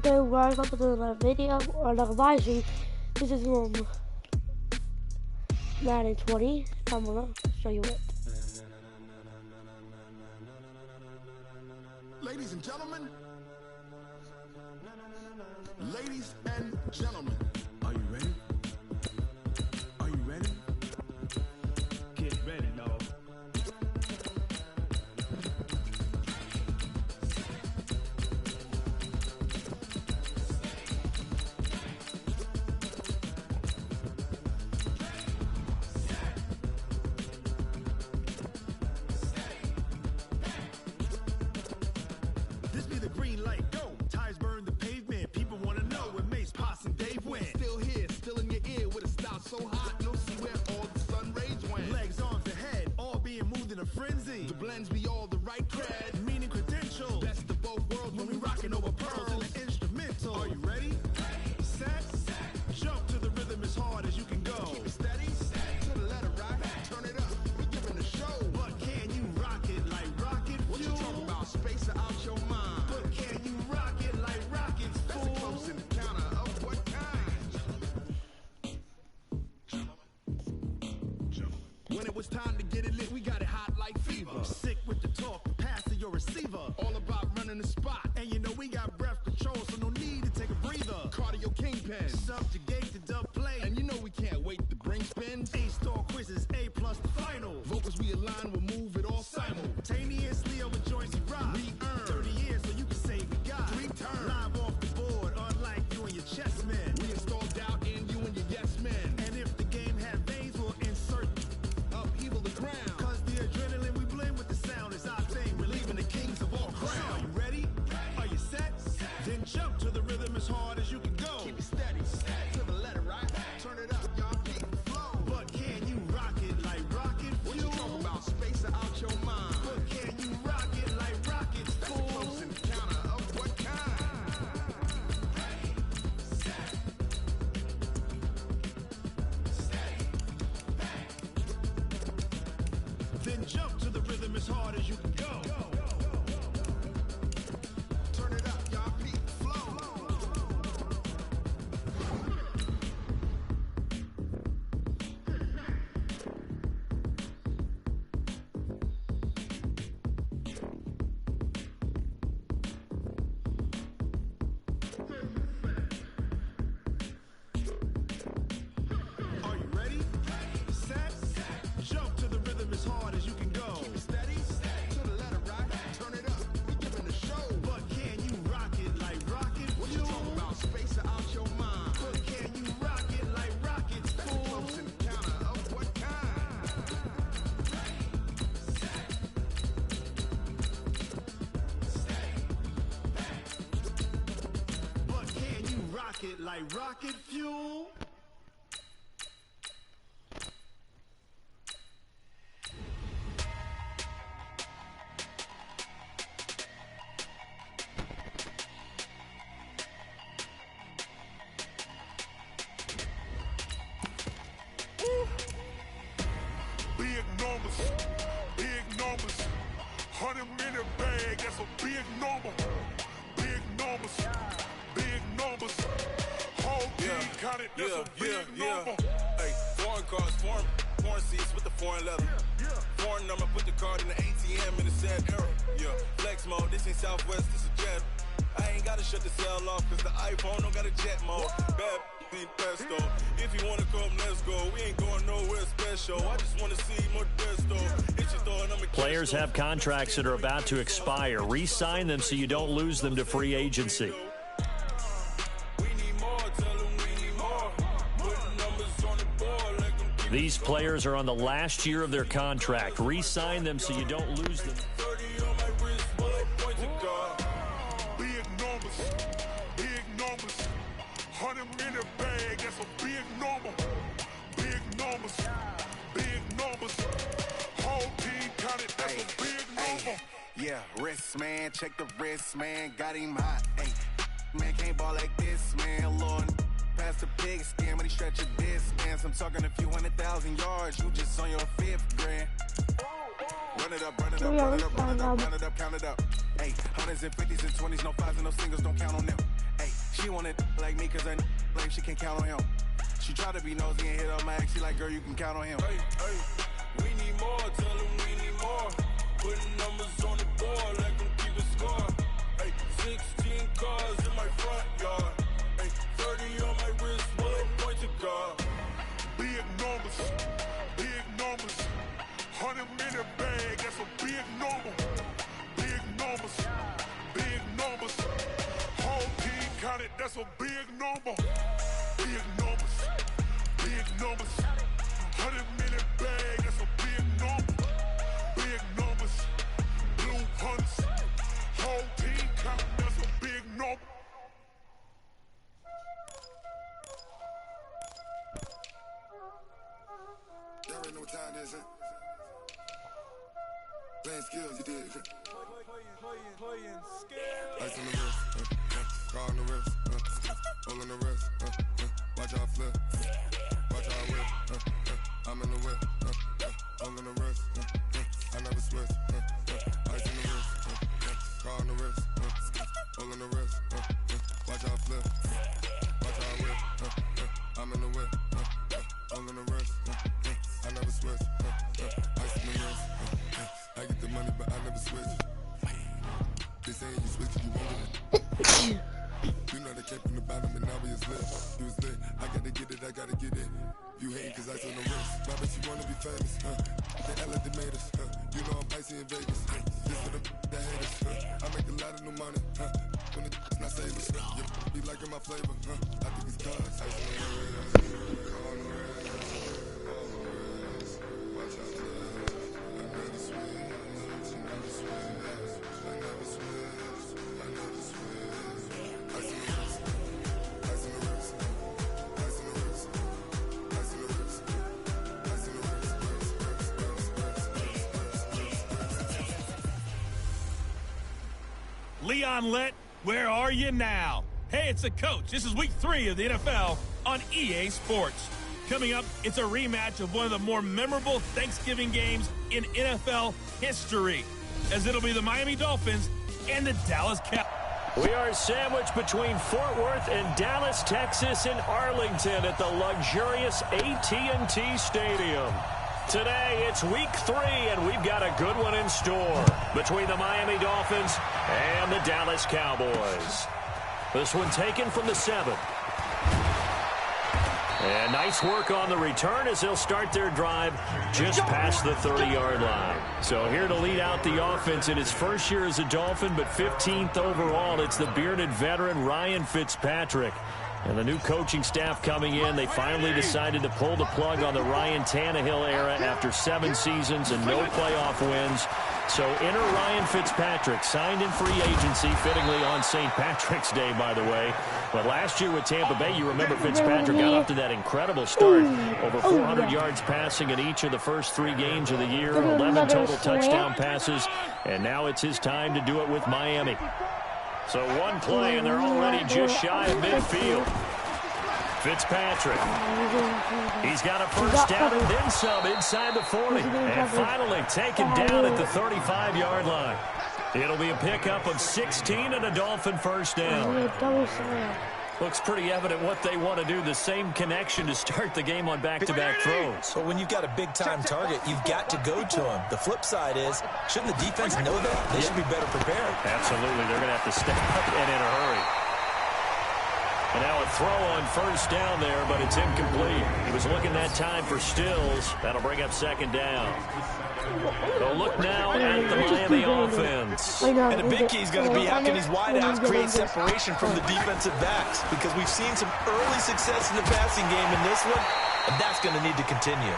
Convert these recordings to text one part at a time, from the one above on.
So we're going to do a video or an live stream. This is Madden 20. I'm gonna show you it. Ladies and gentlemen, ladies and gentlemen, are you ready? Are you ready? Get ready, y'all. This be the green light, go. Tires burn the pavement. People wanna know where Mace, Pops, and Dave went. Still here, still in your ear with a style so hot, you'll see where all the sun rays went. Legs, arms, the head, all being moved in a frenzy. The blends be all the right cred, meaning credentials. Best of both worlds when we rockin' over pearls in the instrumental. Are you ready? Set, jump to the rhythm as hard as you can go. Keep it steady, to the letter right. Turn it up, we giving the show. But can you rock it like rocket fuel? What you talking about? Space out your mind. But can you rock it like rockets, fool? That's a close encounter of what kind? When it was time to get it lit, we got it hot like fever. Sick with the talk, pass to your receiver. All about running the spot, and you know we got breath control, so no need to take a breather. Cardio kingpin, subjugate the dub play, and you know we can't wait to bring spins. A-star quizzes, A+ the final. Vocals we align, we'll move it all simultaneously over joints we rock. We earn 30 years, so you can say we got 3 turns. Live off the board, unlike you and your chess men. We install doubt in you and your yes men. And if the game had veins, we'll insert upheaval the ground. Cause the adrenaline we blend with the sound is our thing, relieving the kings of all crowns. Are you ready? Are you set? Then jump to the rhythm as hard as you can go. Keep it steady, to the letter right. Turn it up, y'all, keep the flow. But can you rock it like rocket fuel? What you talking about? Space out your mind. But can you rock it like rockets, fool? That's a close encounter of what kind? Then jump to the rhythm as hard as you can go. Turn it up, y'all, keep the flow. Are you ready? Set, jump to the rhythm as hard as you can go. Keep it steady, to the letter right. Turn it up, we giving the show. But can you rock it like rocket fuel? What you talking about? Space out your mind. But can you rock it like rockets, fool? That's a close encounter of what kind? But can you rock it like rocket fuel? Big numbers, big numbers. 100-minute bag, that's a big number. Big numbers, big numbers. Whole team counted, that's a big number. Hey, foreign cars, foreign seats with the foreign leather. Foreign number, put the card in the ATM in the sad era. Yeah, flex mode, this ain't Southwest, this is jet. I ain't gotta shut the cell off, cause the iPhone don't got a jet mode. Bad need pesto. If you wanna come, let's go. We ain't going nowhere special. I just wanna see more desto. Hit your thought, I'm a Players have contracts that are about to expire. Re-sign them so you don't lose them to free agency. We need more, tell them we need more. Putting numbers on the board like them. These players are on the last year of their contract. Re-sign them so you don't lose them. 30 on my wrist, bullet pointed guard. Big numbers, big numbers. 100-minute bag, that's a big number. Big numbers, big numbers. Whole team counted, that's a big number. Yeah, wrist man, check the wrist man, got him hot. Ay, man can't ball like this, man. Lord, past the pig skin when he stretch a distance. I'm talking a few 100,000 yards, you just on your 5th grand. Run it up, run it up, run it up, run it up, run it up, count it up. Hey, hundreds and 50s and 20s, no 5s and no singles, don't count on them. Hey, She wanted like me cause her like she can't count on him. She tried to be nosy and hit up my ex. She like, girl, you can count on him. Hey, hey, we need more, tell them we need more. Putting numbers on the board, let them keep a score. Hey, 16 cars in my front yard. Hey, 30 on my wrist, will I point to God? Big numbers, big numbers. 100-minute bag, that's a big number. Big numbers, big numbers. Whole team counted, that's a big number. Big numbers, big numbers. 100-minute bag, that's a big number. Big numbers, blue hunts. Whole team counted, that's a big number. Y'all already know what time it is, huh? Playing skills, you did. Playing skills. Ice on the wrist, car on the wrist, hole in the wrist, watch out flip, watch out whip, I'm in the whip, hole in the wrist, I never switch, ice on the wrist, car on the wrist, hole in the wrist, watch out flip, watch out whip, I'm in the whip, hole in the wrist, I never switch, ice on the wrist, I get the money but I never switch. They saying you switch, you won't. You know they came from the bottom and now we is lit. You was lit, I gotta get it, I gotta get it. You hating cause ice on the wrist. Why bet you wanna be famous, They Ella they made us, You know I'm icy in Vegas, This for the that hate us, I make a lot of new money, When it's not savers, Be liking my flavor, I think it's cause ice on the wrist, on the wrist, watch out there. I never switch, I never switch, I never switch, I never switch. Ice on the wrist, ice on the wrist, ice on the wrist, ice on the wrist, ice on the wrist, Leon Lett, where are you now? Hey, it's the coach. This is week 3 of the NFL on EA Sports. Coming up, it's a rematch of one of the more memorable Thanksgiving games in NFL history, as it'll be the Miami Dolphins and the Dallas Cowboys. We are sandwiched between Fort Worth and Dallas, Texas, and Arlington at the luxurious AT&T Stadium. Today, it's week 3, and we've got a good one in store between the Miami Dolphins and the Dallas Cowboys. This one taken from the 7th. And nice work on the return as they'll start their drive just past the 30-yard line. So here to lead out the offense in his first year as a Dolphin, but 15th overall, it's the bearded veteran Ryan Fitzpatrick. And the new coaching staff coming in, they finally decided to pull the plug on the Ryan Tannehill era after 7 seasons and no playoff wins. So enter Ryan Fitzpatrick, signed in free agency, fittingly on St. Patrick's Day, by the way. But last year with Tampa Bay, you remember Fitzpatrick got off to that incredible start. Over 400 yards passing in each of the first 3 games of the year, 11 total touchdown passes, and now it's his time to do it with Miami. So one play, and they're already just shy of midfield. Fitzpatrick. He's got a first down and then some inside the 40. And finally taken down at the 35-yard line. It'll be a pickup of 16 and a Dolphin first down. Looks pretty evident what they want to do. The same connection to start the game on back-to-back throws. But when you've got a big-time target, you've got to go to him. The flip side is, shouldn't the defense know that? They should be better prepared. Absolutely. They're going to have to step up and in a hurry. And now a throw on first down there, but it's incomplete. He was looking that time for Stills. That'll bring up second down. So look now at the Miami offense. And the big key is going to be how can these wideouts create separation from the defensive backs, because we've seen some early success in the passing game in this one, and that's going to need to continue.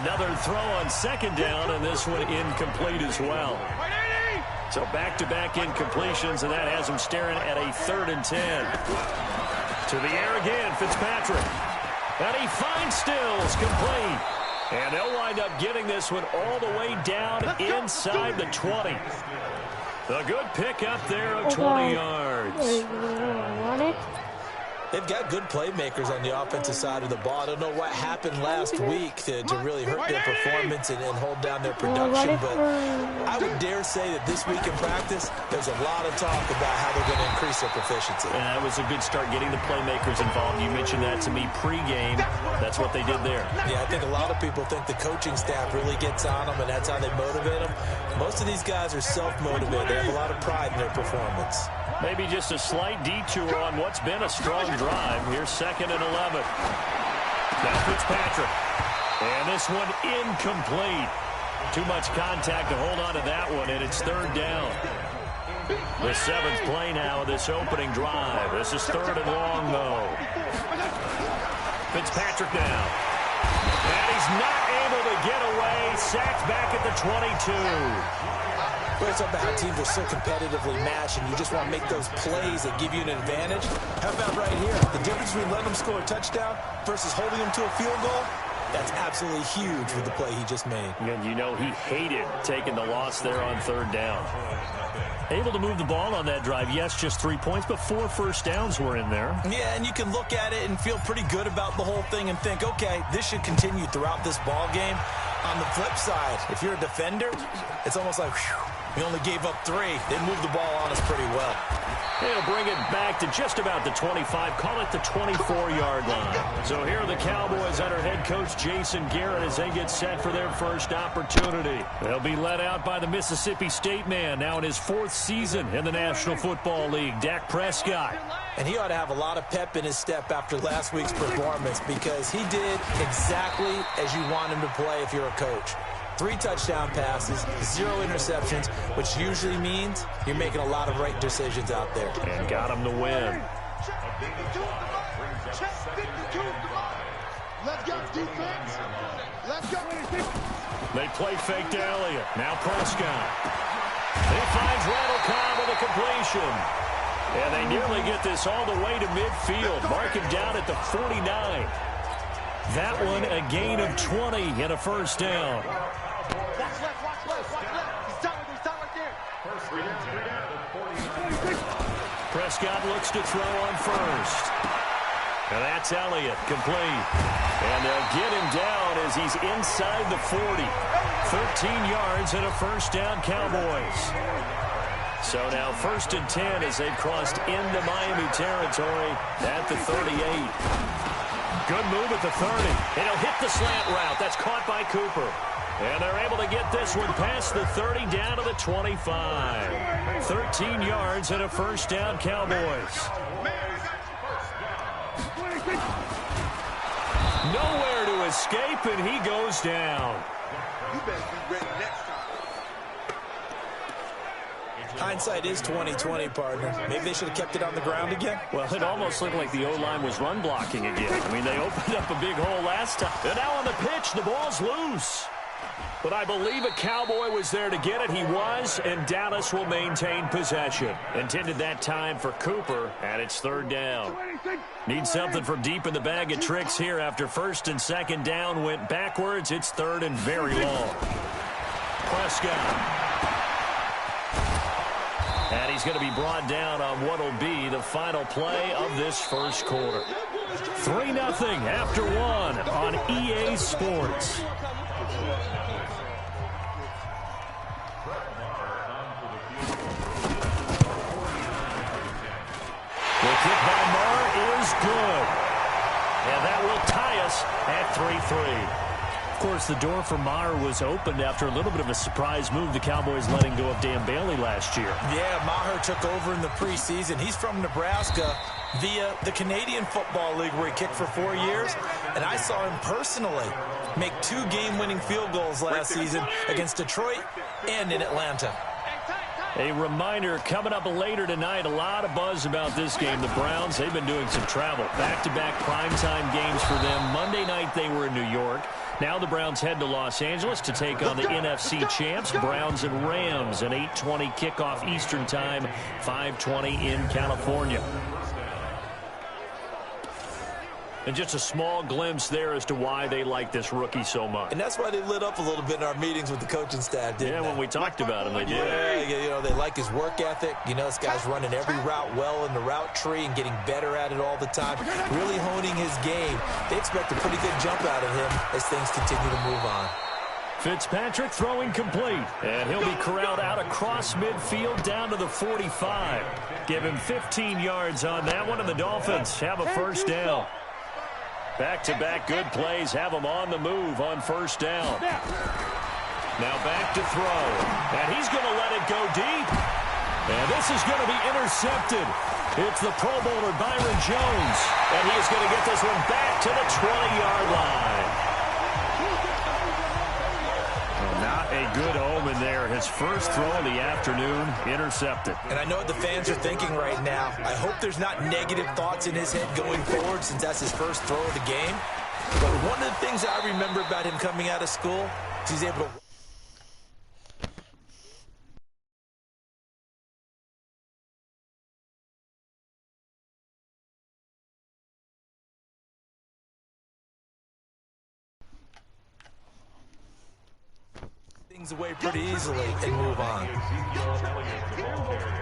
Another throw on second down, and this one incomplete as well. So back-to-back incompletions, and that has him staring at a 3rd and 10. To the air again, Fitzpatrick. And he finds Stills, complete. And they'll wind up getting this one all the way down inside the 20. A good pickup there of 20 yards. They've got good playmakers on the offensive side of the ball. I don't know what happened last week to really hurt their performance and hold down their production, but I would dare say that this week in practice, there's a lot of talk about how they're going to increase their proficiency. And that was a good start getting the playmakers involved. You mentioned that to me pregame. That's what they did there. Yeah, I think a lot of people think the coaching staff really gets on them, and that's how they motivate them. Most of these guys are self-motivated. They have a lot of pride in their performance. Maybe just a slight detour on what's been a strong drive. Here's 2nd and 11. Now Fitzpatrick. And this one incomplete. Too much contact to hold on to that one, and it's 3rd down. The 7th play now of this opening drive. This is 3rd and long, though. Fitzpatrick now. And he's not able to get away. Sacked back at the 22. It's about how teams are so competitively matched, and you just want to make those plays that give you an advantage. How about right here? The difference between letting them score a touchdown versus holding them to a field goal, that's absolutely huge with the play he just made. And you know he hated taking the loss there on 3rd down. Able to move the ball on that drive. Yes, just 3 points, but 4 first downs were in there. Yeah, and you can look at it and feel pretty good about the whole thing and think, okay, this should continue throughout this ball game. On the flip side, if you're a defender, it's almost like, whew, we only gave up 3. They moved the ball on us pretty well. They'll bring it back to just about the 25. Call it the 24-yard line. So here are the Cowboys under head coach Jason Garrett as they get set for their first opportunity. They'll be led out by the Mississippi State man, now in his 4th season in the National Football League, Dak Prescott. And he ought to have a lot of pep in his step after last week's performance because he did exactly as you want him to play if you're a coach. 3 touchdown passes, 0 interceptions, which usually means you're making a lot of right decisions out there. And got him to win. Let's go, defense. Let's go. They play fake to Elliott. Now Prescott. He finds Randall Cobb with a completion. And they nearly get this all the way to midfield. Mark him down at the 49. That one a gain of 20 and a first down. Watch left. He's done right there. Prescott looks to throw on first. And that's Elliott, complete. And they'll get him down as he's inside the 40. 13 yards and a first down, Cowboys. So now 1st and 10 as they've crossed into Miami territory at the 38. Good move at the 30. And he'll hit the slant route. That's caught by Cooper. And they're able to get this one past the 30 down to the 25. 13 yards and a first down, Cowboys. Nowhere to escape, and he goes down. You better be ready next time. Hindsight is 20/20, partner. Maybe they should have kept it on the ground again. Well, it almost looked like the O-line was run blocking again. I mean, they opened up a big hole last time. And now on the pitch, the ball's loose. But I believe a Cowboy was there to get it. He was, and Dallas will maintain possession. Intended that time for Cooper, and it's 3rd down. Need something from deep in the bag of tricks here after 1st and 2nd down went backwards. It's 3rd and very long. Prescott. And he's going to be brought down on what will be the final play of this first quarter. 3-0 after 1 on EA Sports. The kick by Marr is good. And that will tie us at 3-3. Of course, the door for Maher was opened after a little bit of a surprise move. The Cowboys letting go of Dan Bailey last year. Yeah, Maher took over in the preseason. He's from Nebraska via the Canadian Football League where he kicked for 4 years. And I saw him personally make 2 game-winning field goals last season against Detroit and in Atlanta. A reminder coming up later tonight, a lot of buzz about this game. The Browns, they've been doing some travel. Back-to-back primetime games for them. Monday night they were in New York. Now the Browns head to Los Angeles to take on the NFC champs, Browns and Rams, an 8:20 kickoff Eastern time, 5:20 in California. And just a small glimpse there as to why they like this rookie so much. And that's why they lit up a little bit in our meetings with the coaching staff, didn't they? When we talked about him, they did. Yeah, they like his work ethic. This guy's running every route well in the route tree and getting better at it all the time, really honing his game. They expect a pretty good jump out of him as things continue to move on. Fitzpatrick throwing complete, and he'll be corralled out across midfield down to the 45. Give him 15 yards on that one, and the Dolphins have a first down. Back-to-back good plays have him on the move on first down. Now back to throw, and he's going to let it go deep. And this is going to be intercepted. It's the Pro Bowler Byron Jones, and he is going to get this one back to the 20-yard line. Not a good omen there. His first throw of the afternoon intercepted. And I know what the fans are thinking right now. I hope there's not negative thoughts in his head going forward since that's his first throw of the game. But one of the things I remember about him coming out of school is he's able to... things away pretty easily and move on.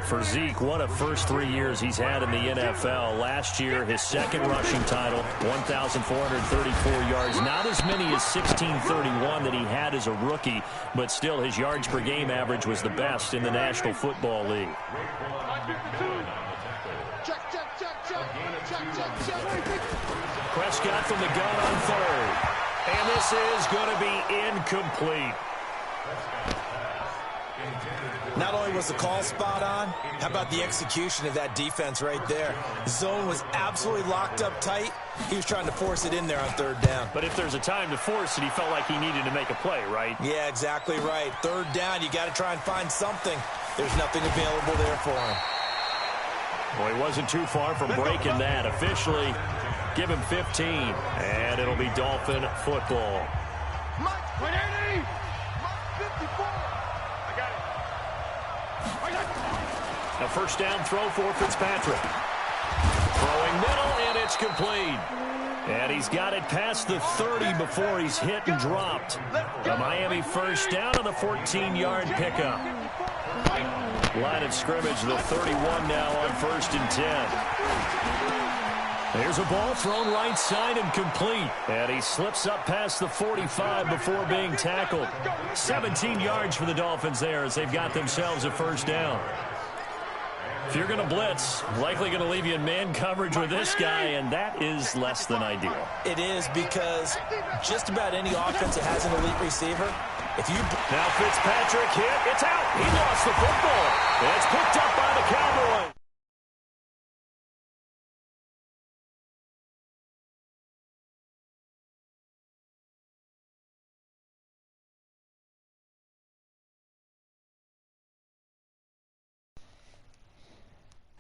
For Zeke, what a first 3 years he's had in the NFL. Last year, his second rushing title, 1,434 yards. Not as many as 1,631 that he had as a rookie, but still his yards per game average was the best in the National Football League. Prescott from the gun on third. And this is going to be incomplete. Not only was the call spot on, how about the execution of that defense right there? The zone was absolutely locked up tight. He was trying to force it in there on third down. But if there's a time to force it, he felt like he needed to make a play, right? Yeah, exactly right. Third down, you got to try and find something. There's nothing available there for him. Well, he wasn't too far from breaking that. Officially, give him 15, and it'll be Dolphin football. A first down throw for Fitzpatrick. Throwing middle, and it's complete. And he's got it past the 30 before he's hit and dropped. A Miami first down on the 14-yard pickup. Line of scrimmage, the 31 now on 1st and 10. There's a ball thrown right side and complete. And he slips up past the 45 before being tackled. 17 yards for the Dolphins there as they've got themselves a first down. If you're going to blitz, likely going to leave you in man coverage with this guy, and that is less than ideal. It is because just about any offense that has an elite receiver, if you... Now Fitzpatrick hit. It's out. He lost the football. It's picked up by the Cowboys.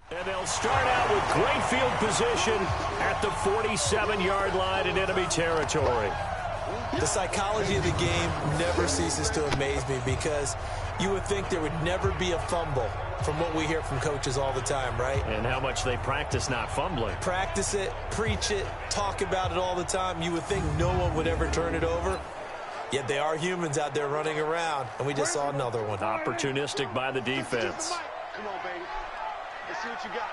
And they'll start out with great field position at the 47-yard line in enemy territory. The psychology of the game never ceases to amaze me because you would think there would never be a fumble from what we hear from coaches all the time, right? And how much they practice not fumbling. Practice it, preach it, talk about it all the time. You would think no one would ever turn it over. Yet they are humans out there running around, and we just saw another one. Opportunistic by the defense. Come on, baby. Let's see what you got.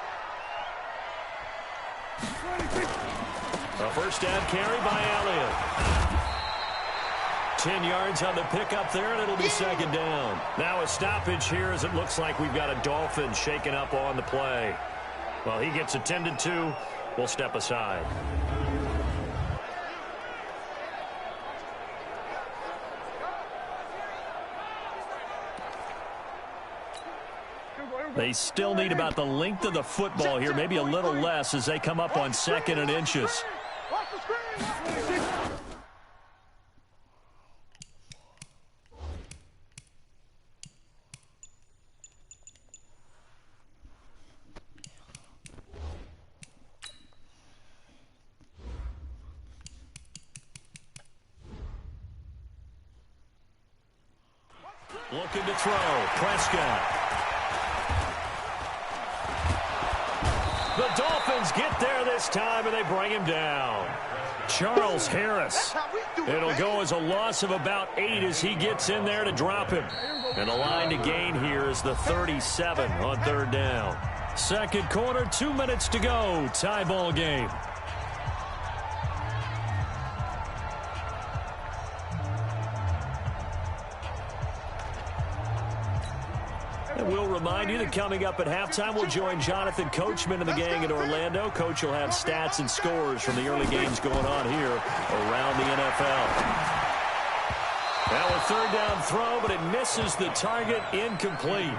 A first down carry by Elliott. 10 yards on the pickup there, and it'll be second down. Now a stoppage here as it looks like we've got a Dolphin shaken up on the play. Well, he gets attended to. We'll step aside. They still need about the length of the football here, maybe a little less as they come up on 2nd and inches. Looking to throw, Prescott. The Dolphins get there this this time, and they bring him down. Charles Harris. It'll go as a loss of about 8 as he gets in there to drop him. And the line to gain here is the 37 on 3rd down. Second quarter, 2 minutes to go. Tie ball game. And we'll remind you that coming up at halftime, we'll join Jonathan Coachman and the gang in Orlando. Coach will have stats and scores from the early games going on here around the NFL. Now a 3rd down throw, but it misses the target, incomplete.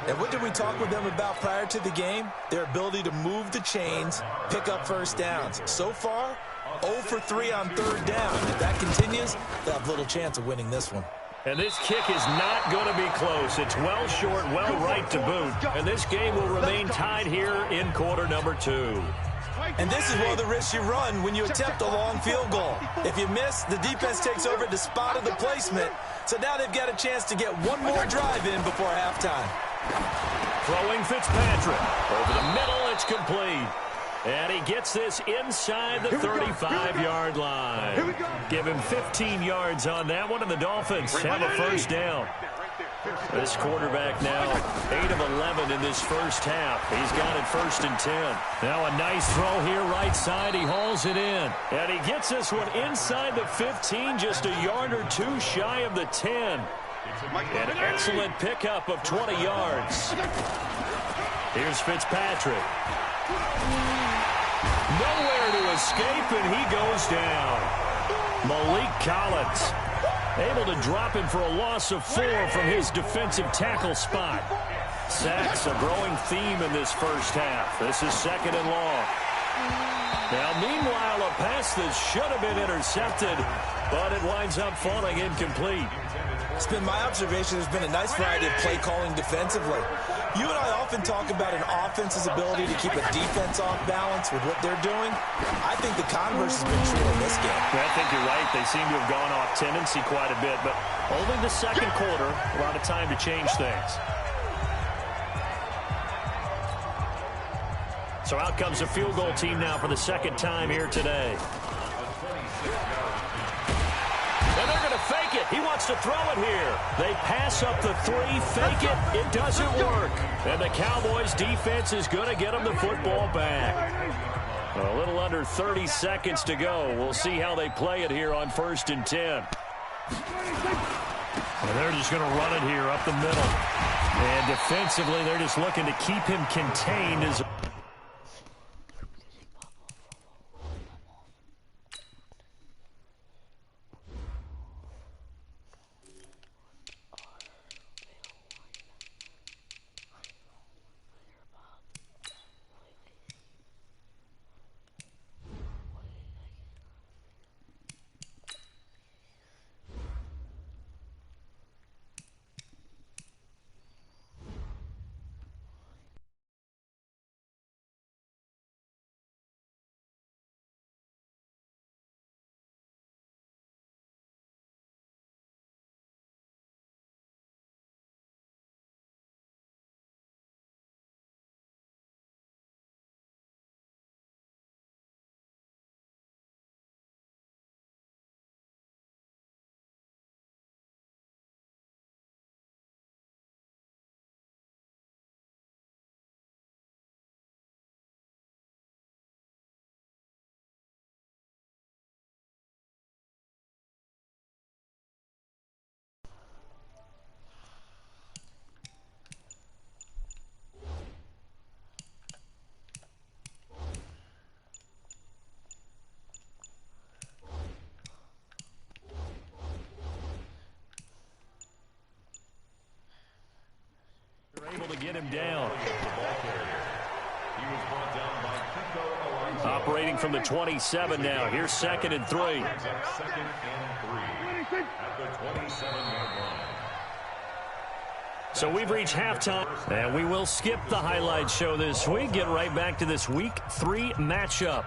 And what did we talk with them about prior to the game? Their ability to move the chains, pick up first downs. So far, 0 for 3 on 3rd down. If that continues, they'll have little chance of winning this one. And this kick is not going to be close. It's well short, well right to boot. And this game will remain tied here in quarter number 2. And this is one of the risks you run when you attempt a long field goal. If you miss, the defense takes over at the spot of the placement. So now they've got a chance to get one more drive in before halftime. Throwing Fitzpatrick. Over the middle, it's complete. And he gets this inside the 35-yard line. Give him 15 yards on that one, and the Dolphins have a first down. This quarterback now 8 of 11 in this first half. He's got it 1st and 10. Now a nice throw here right side. He hauls it in. And he gets this one inside the 15, just a yard or 2 shy of the 10. An excellent pickup of 20 yards. Here's Fitzpatrick. Nowhere to escape, and he goes down. Malik Collins able to drop him for a loss of 4 from his defensive tackle spot. Sacks a growing theme in this first half. This is 2nd and long. Now, meanwhile, a pass that should have been intercepted, but it winds up falling incomplete. It's been my observation there's been a nice variety of play calling defensively. You and I often talk about an offense's ability to keep a defense off balance with what they're doing. I think the converse has been true in this game. I think you're right. They seem to have gone off tendency quite a bit, but only the second quarter, a lot of time to change things. So out comes a field goal team now for the second time here today. And they're going to fake it. He wants to throw it here. They pass up the 3, fake it. It doesn't work. And the Cowboys defense is going to get them the football back. A little under 30 seconds to go. We'll see how they play it here on 1st and 10. And they're just going to run it here up the middle. And defensively, they're just looking to keep him contained as able to get him down. Operating from the 27 now. Here's 2nd and 3. So we've reached halftime, and we will skip the highlight show this week. Get right back to this Week 3 matchup.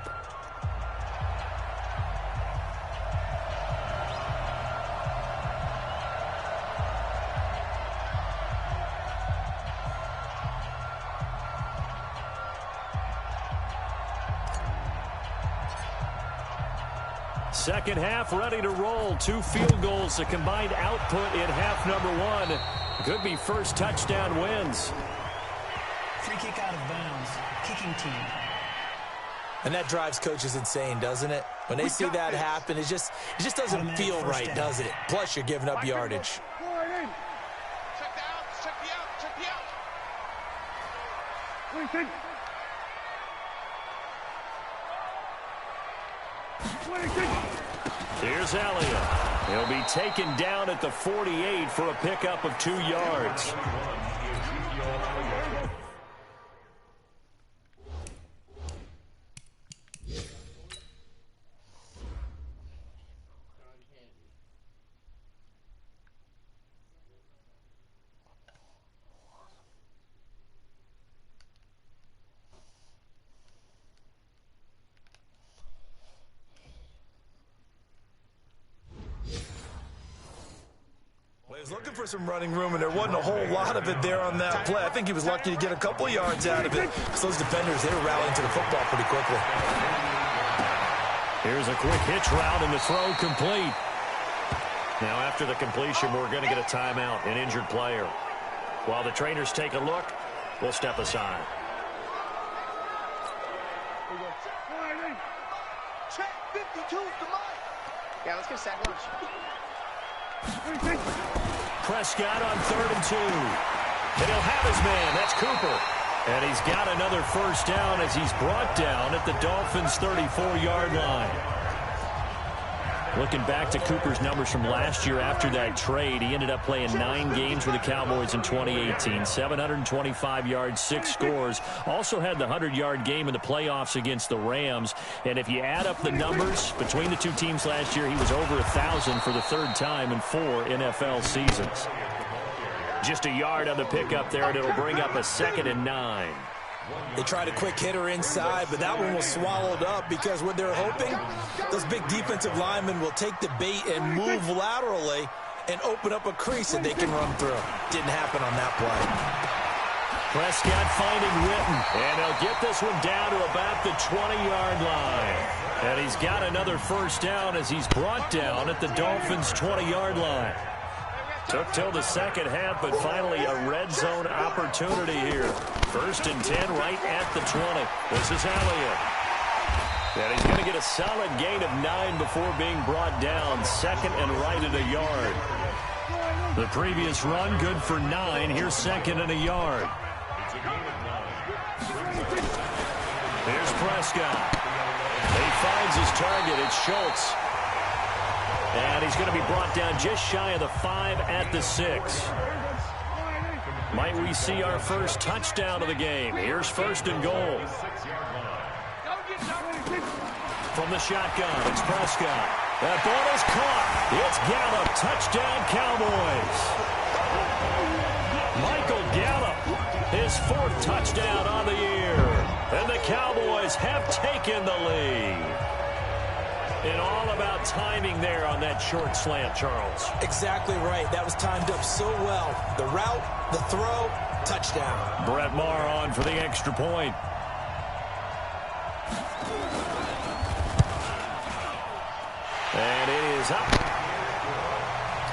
second half ready to roll. 2 field goals, the combined output in half number 1. Could be first touchdown wins. Free kick out of bounds. Kicking team. And that drives coaches insane, doesn't it? When they see that happen, it just doesn't feel right, does it? Plus, you're giving up yardage. Here's Elliott. He'll be taken down at the 48 for a pickup of 2 yards. He was looking for some running room, and there wasn't a whole lot of it there on that play. I think he was lucky to get a couple yards out of it, because those defenders, they were rallying to the football pretty quickly. Here's a quick hitch route, and the throw complete. Now, after the completion, we're going to get a timeout, an injured player. While the trainers take a look, we'll step aside. Check 52's the mic. Yeah, let's get a sack lunch. Prescott on 3rd and 2. And he'll have his man. That's Cooper. And he's got another first down as he's brought down at the Dolphins' 34-yard line. Looking back to Cooper's numbers from last year after that trade, he ended up playing 9 games with the Cowboys in 2018. 725 yards, 6 scores. Also had the 100-yard game in the playoffs against the Rams. And if you add up the numbers between the 2 teams last year, he was over 1,000 for the 3rd time in 4 NFL seasons. Just a yard on the pickup there, and it'll bring up a 2nd and 9. They tried a quick hitter inside, but that one was swallowed up because what they're hoping, those big defensive linemen will take the bait and move laterally and open up a crease that they can run through. Didn't happen on that play. Prescott finding Witten, and he'll get this one down to about the 20-yard line. And he's got another first down as he's brought down at the Dolphins' 20-yard line. Took till the second half, but finally a red zone opportunity here. 1st and 10 right at the 20. This is Elliott. And he's going to get a solid gain of 9 before being brought down. 2nd and right at a yard. The previous run good for 9. Here's 2nd and a yard. Here's Prescott. He finds his target. It's Schultz. And he's going to be brought down just shy of the 5 at the 6. Might we see our first touchdown of the game? Here's 1st and goal. From the shotgun, it's Prescott. That ball is caught. It's Gallup. Touchdown, Cowboys. Michael Gallup, his 4th touchdown on the year. And the Cowboys have taken the lead. And all about timing there on that short slant, Charles. Exactly right. That was timed up so well. The route, the throw, touchdown. Brett Maher on for the extra point. And it is up.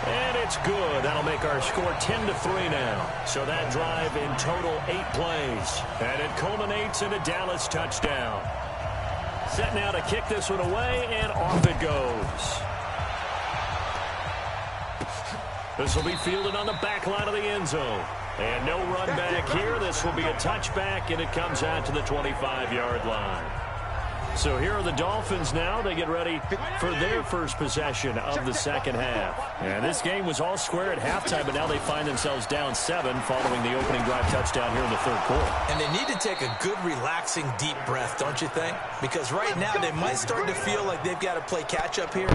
And it's good. That'll make our score 10-3 now. So that drive in total 8 plays. And it culminates in a Dallas touchdown. Set now to kick this one away, and off it goes. This will be fielded on the back line of the end zone. And no run back here. This will be a touchback, and it comes out to the 25-yard line. So here are the Dolphins now. They get ready for their first possession of the second half. And this game was all square at halftime, but now they find themselves down 7 following the opening drive touchdown here in the 3rd quarter. And they need to take a good, relaxing, deep breath, don't you think? Because right now they might start to feel like they've got to play catch-up here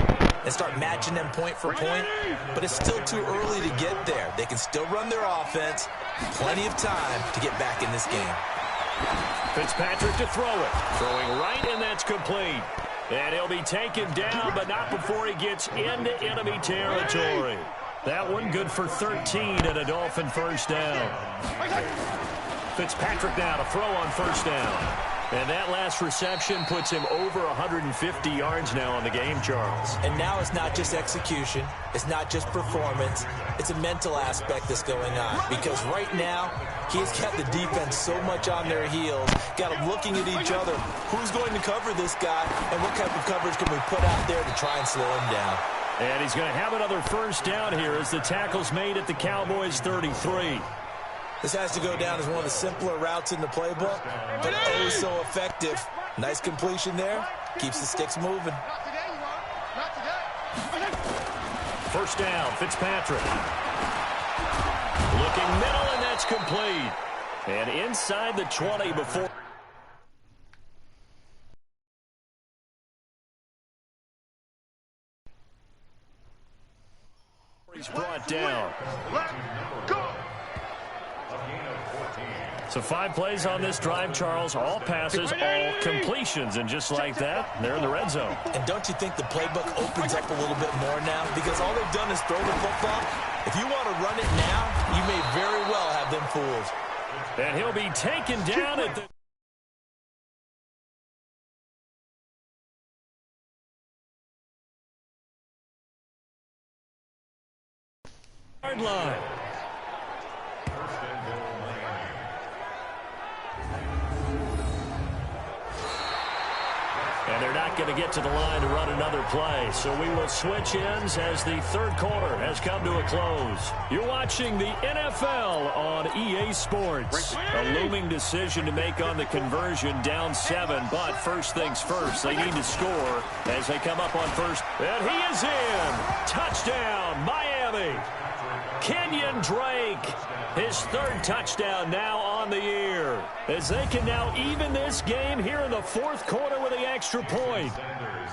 and start matching them point for point. But it's still too early to get there. They can still run their offense. Plenty of time to get back in this game. Fitzpatrick to throw it. Throwing right, and that's complete. And he'll be taken down, but not before he gets into enemy territory. That one good for 13 and a Dolphin first down. Fitzpatrick now to throw on first down. And that last reception puts him over 150 yards now on the game, Charles. And now it's not just execution. It's not just performance. It's a mental aspect that's going on. Because right now, he's kept the defense so much on their heels, got them looking at each other. Who's going to cover this guy, and what type of coverage can we put out there to try and slow him down? And he's going to have another first down here as the tackle's made at the Cowboys' 33. This has to go down as one of the simpler routes in the playbook, but oh so effective. Nice completion there. Keeps the sticks moving. First down, Fitzpatrick. Looking middle, and that's complete. And inside the 20 before. He's brought down. Let's go. So 5 plays on this drive, Charles. All passes, all completions. And just like that, they're in the red zone. And don't you think the playbook opens up a little bit more now? Because all they've done is throw the football. If you want to run it now, you may very well have them fooled. And he'll be taken down at the yard line. And they're not going to get to the line to run another play. So we will switch ends as the third quarter has come to a close. You're watching the NFL on EA Sports. A looming decision to make on the conversion, down 7. But first things first, they need to score as they come up on first. And he is in. Touchdown, Miami. Kenyon Drake, his 3rd touchdown now on the year, as they can now even this game here in the 4th quarter with the extra point.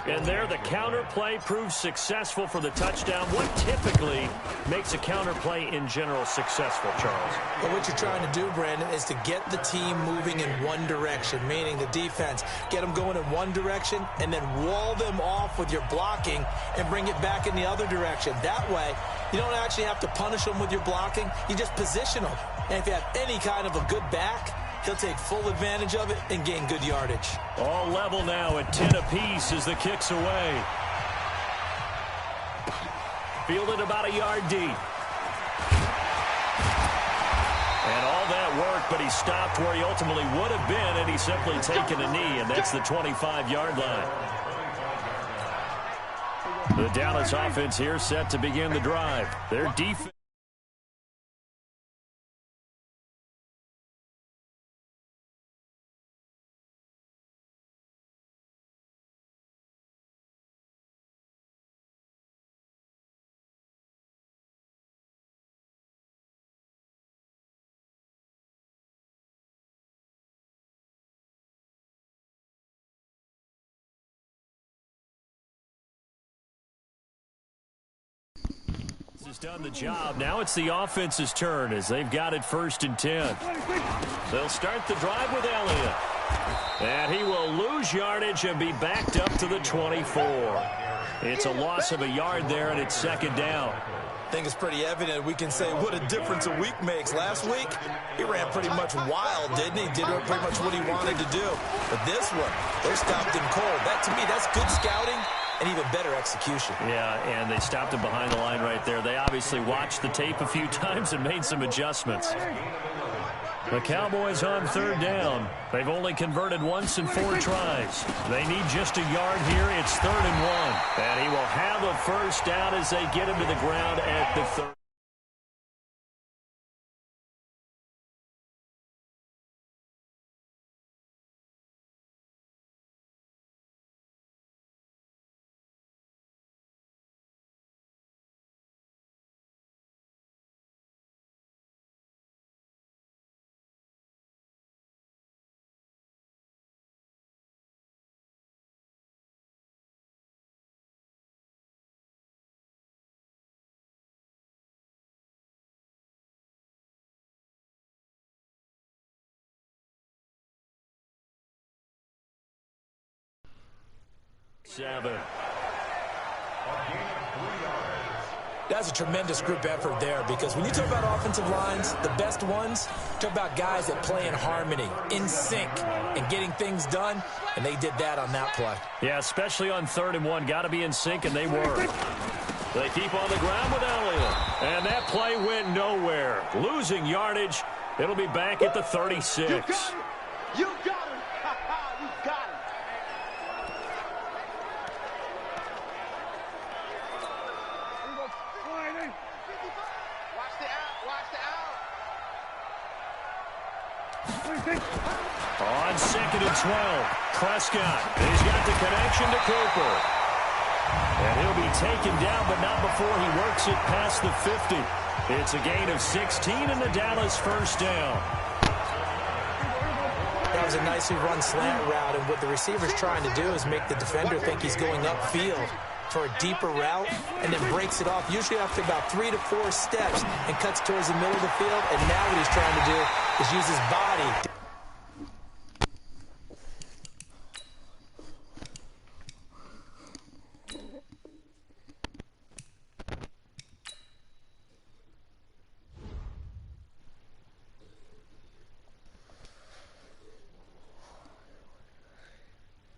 And there the counter play proves successful for the touchdown. What typically makes a counter play in general successful, Charles? Well, what you're trying to do, Brandon, is to get the team moving in one direction, meaning the defense, get them going in one direction and then wall them off with your blocking and bring it back in the other direction. That way, you don't actually have to punish them with your blocking. You just position them. And if you have any kind of a good back, he'll take full advantage of it and gain good yardage. All level now at 10 apiece as the kick's away. Fielded about a yard deep. And all that work, but he stopped where he ultimately would have been, and he's simply taken a knee, and that's the 25-yard line. The Dallas offense here set to begin the drive. Their defense. Has done the job. Now it's the offense's turn as they've got it 1st and 10. They'll start the drive with Elliott. And he will lose yardage and be backed up to the 24. It's a loss of a yard there, and it's 2nd down. I think it's pretty evident we can say what a difference a week makes. Last week, he ran pretty much wild, didn't he? Did pretty much what he wanted to do. But this one, they stopped him cold. That, to me, that's good scouting and even better execution. Yeah, and they stopped him behind the line right there. They obviously watched the tape a few times and made some adjustments. The Cowboys on 3rd down. They've only converted once in 4 tries. They need just a yard here. It's 3rd and 1. And he will have a first down as they get him to the ground at the 30. That's a tremendous group effort there, because when you talk about offensive lines, the best ones, talk about guys that play in harmony, in sync, and getting things done, and they did that on that play. Yeah, especially on 3rd and 1. Got to be in sync, and they were. They keep on the ground with Elliott, and that play went nowhere. Losing yardage. It'll be back at the 36. You got him. You got him. You got him. Watch the out. Watch the out. On 2nd and 12, Prescott. He's got the connection to Cooper. And he'll be taken down, but not before he works it past the 50. It's a gain of 16 and the Dallas first down. That was a nicely run slant route, and what the receiver's trying to do is make the defender think he's going upfield for a deeper route, and then breaks it off, usually after about 3 to 4 steps, and cuts towards the middle of the field. And now what he's trying to do is use his body